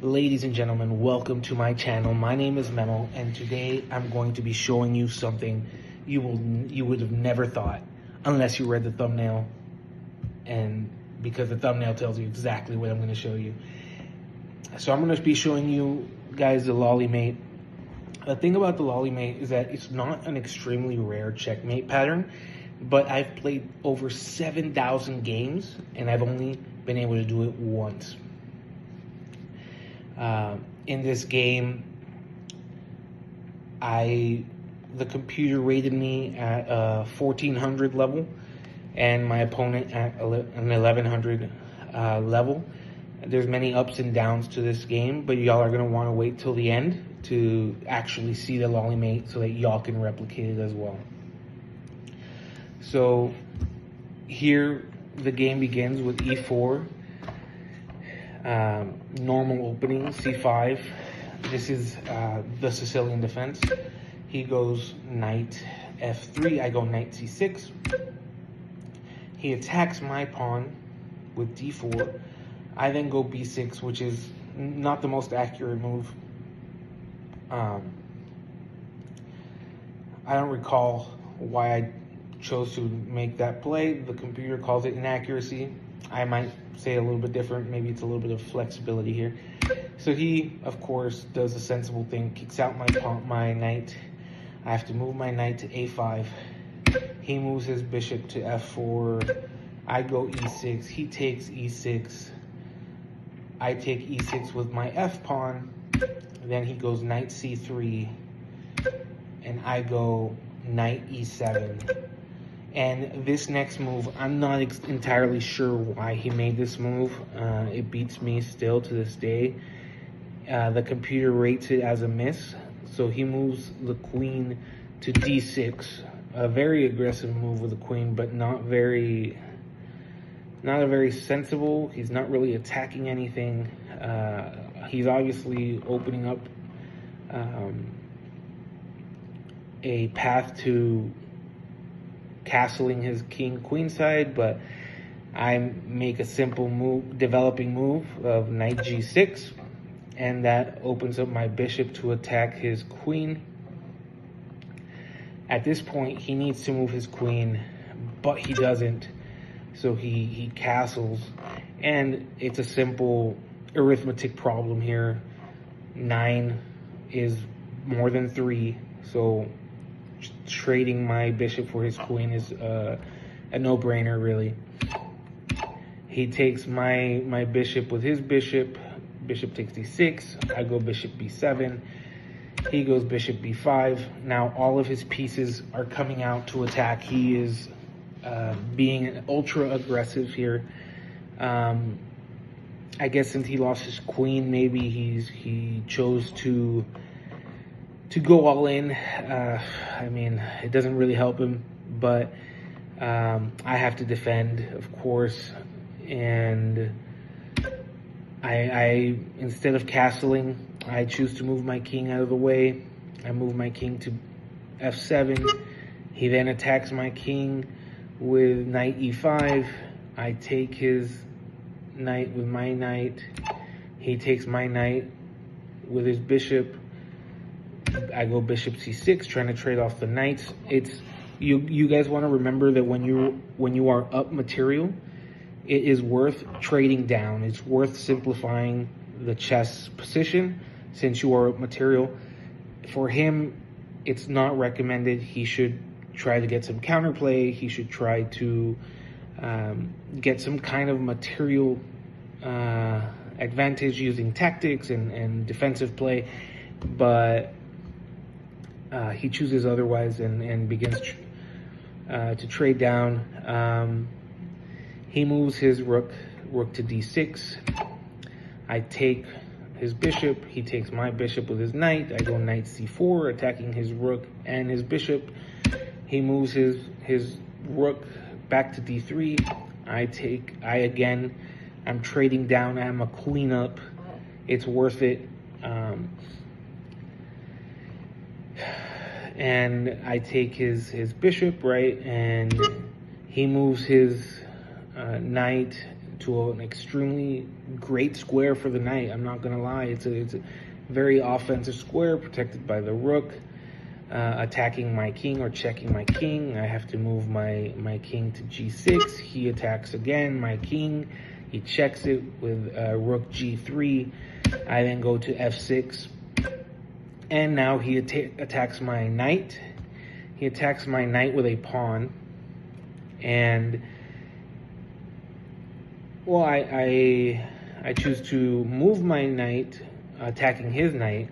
Ladies and gentlemen, welcome to my channel. My name is Memo, and today I'm going to be showing you something you would have never thought unless you read the thumbnail, and because the thumbnail tells you exactly what I'm going to show you. So I'm going to be showing you guys the Lolli Mate. The thing about the Lolli Mate is that it's not an extremely rare checkmate pattern, but I've played over 7,000 games and I've only been able to do it once. In this game, the computer rated me at 1400 level and my opponent at an 1100 level. There's many ups and downs to this game, but y'all are going to want to wait till the end to actually see the Lolli Mate so that y'all can replicate it as well. So here the game begins with e4, normal opening, c5. This is the Sicilian defense. He goes knight f3, I go knight c6. He attacks my pawn with d4. I then go b6, which is not the most accurate move. I don't recall why I chose to make that play. The computer calls it inaccuracy. I might say a little bit different. Maybe it's a little bit of flexibility here. So he, of course, does a sensible thing, kicks out my knight. I have to move my knight to a5. He moves his bishop to f4. I go e6. He takes e6. I take e6 with my f-pawn. Then he goes knight c3. And I go knight e7. And this next move, I'm not entirely sure why he made this move. It beats me still to this day. The computer rates it as a miss. So he moves the queen to d6. A very aggressive move with the queen, but not a very sensible. He's not really attacking anything. He's obviously opening up a path to castling his king queenside, but I make a simple move, developing move of knight g6, and that opens up my bishop to attack his queen. At this point, he needs to move his queen, but he doesn't, so he castles, and it's a simple arithmetic problem here. 9 is more than 3, so trading my bishop for his queen is a no-brainer, really. He takes my bishop with his bishop. Bishop takes d6. I go bishop b7. He goes bishop b5. Now all of his pieces are coming out to attack. He is being ultra aggressive here. I guess since he lost his queen, maybe he chose to go all in. I mean, it doesn't really help him, but I have to defend, of course, and I instead of castling, I choose to move my king out of the way. I move my king to f7. He then attacks my king with knight e5. I take his knight with my knight. He takes my knight with his bishop. I go bishop c6, trying to trade off the knights. It's you guys want to remember that when you are up material, it is worth trading down. It's worth simplifying the chess position since you are up material. For him, it's not recommended. He should try to get some counterplay. He should try to get some kind of material advantage using tactics and defensive play, but he chooses otherwise and begins to trade down. He moves his rook to d6. I take his bishop. He takes my bishop with his knight. I go knight c4, attacking his rook and his bishop. He moves his rook back to d3. I'm trading down. I'm a cleanup. It's worth it. And I take his bishop, right, and he moves his knight to an extremely great square for the knight. I'm not gonna lie, it's a very offensive square protected by the rook, attacking my king or checking my king. I have to move my king to g6. He attacks again my king. He checks it with rook g3. I then go to f6, and now he attacks my knight. He attacks my knight with a pawn, and well, I choose to move my knight, attacking his knight,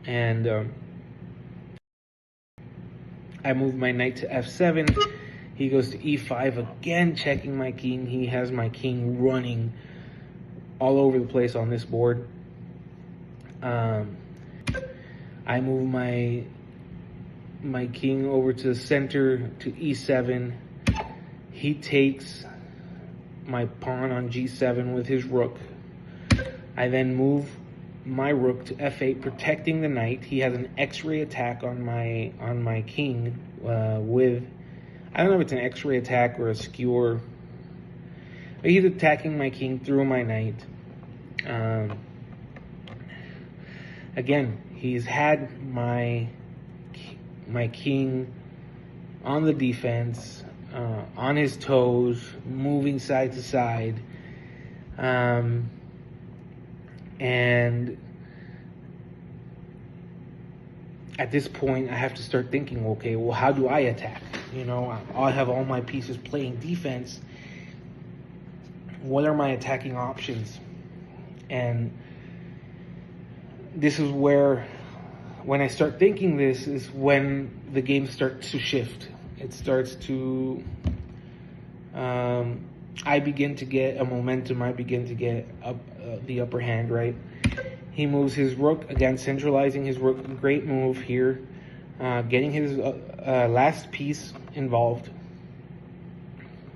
and I move my knight to f7. He goes to e5 again, checking my king. He has my king running all over the place on this board. I move my king over to the center to e7. He takes my pawn on g7 with his rook. I then move my rook to f8, protecting the knight. He has an X-ray attack on my king with, I don't know if it's an X-ray attack or a skewer, but he's attacking my king through my knight. Again, he's had my king on the defense, on his toes, moving side to side, and at this point I have to start thinking, okay, well, how do I attack? You know, I have all my pieces playing defense. What are my attacking options? And this is where, when I start thinking this, is when the game starts to shift. It starts to, I begin to get a momentum. I begin to get the upper hand, right? He moves his rook, again, centralizing his rook. Great move here, getting his last piece involved.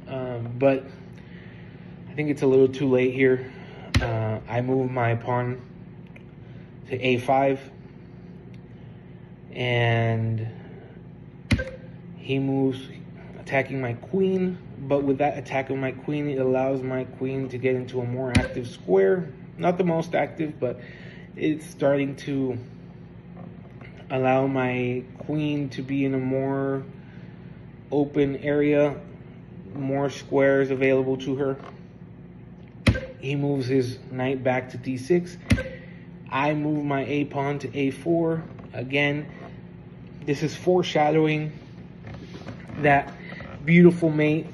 But I think it's a little too late here. I move my pawn to a5, and he moves, attacking my queen. But with that attack of my queen, it allows my queen to get into a more active square. Not the most active, but it's starting to allow my queen to be in a more open area, more squares available to her. He moves his knight back to d6. I move my a pawn to a4. Again, this is foreshadowing that beautiful mate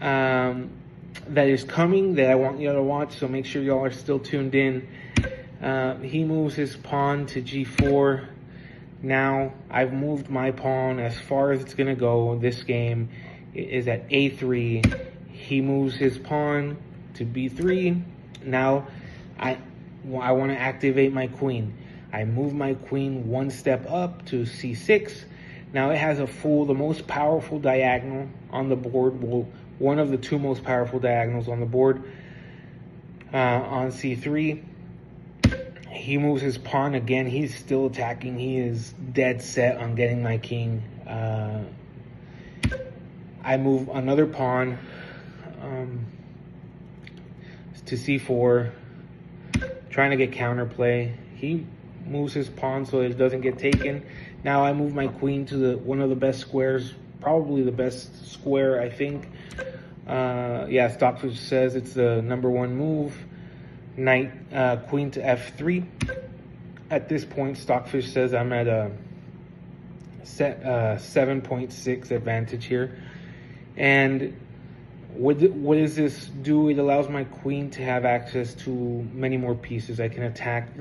that is coming, that I want you to watch, so make sure y'all are still tuned in. He moves his pawn to g4. Now I've moved my pawn as far as it's gonna go. This game is at a3. He moves his pawn to b3. Now I want to activate my queen. I move my queen one step up to c6. Now it has the most powerful diagonal on the board. Well, one of the two most powerful diagonals on the board, on c3. He moves his pawn again. He's still attacking. He is dead set on getting my king. I move another pawn to c4, trying to get counterplay. He moves his pawn so it doesn't get taken. Now I move my queen to one of the best squares, probably the best square, I think. Yeah, Stockfish says it's the #1 move. Knight, queen to f3. At this point, Stockfish says I'm at a 7.6 advantage here. And what does this do? It allows my queen to have access to many more pieces. I can attack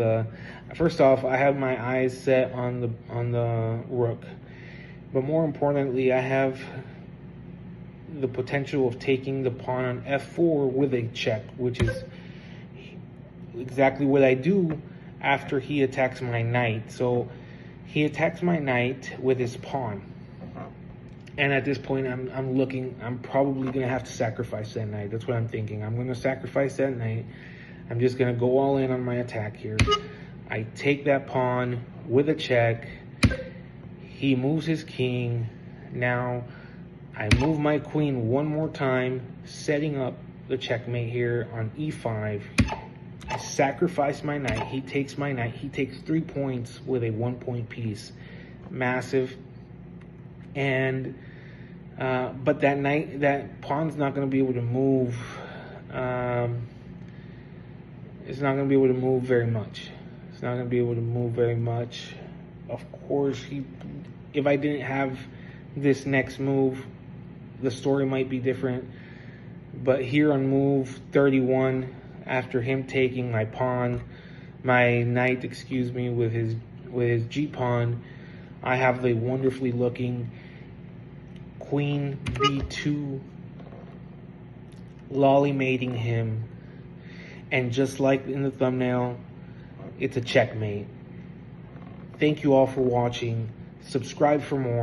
first off, I have my eyes set on the rook. But more importantly, I have the potential of taking the pawn on f4 with a check, which is exactly what I do after he attacks my knight. So he attacks my knight with his pawn. And at this point, I'm probably going to have to sacrifice that knight. That's what I'm thinking. I'm going to sacrifice that knight. I'm just going to go all in on my attack here. I take that pawn with a check. He moves his king. Now I move my queen one more time, setting up the checkmate here on e5. I sacrifice my knight. He takes my knight. He takes 3 points with a 1-point piece. Massive. And but that knight, that pawn's not going to be able to move. It's not going to be able to move very much. It's not going to be able to move very much. Of course, if I didn't have this next move, the story might be different. But here on move 31, after him taking my pawn, my knight, excuse me, with his g-pawn, I have the wonderfully looking queen b2, Lolli mating him. And just like in the thumbnail, it's a checkmate. Thank you all for watching. Subscribe for more.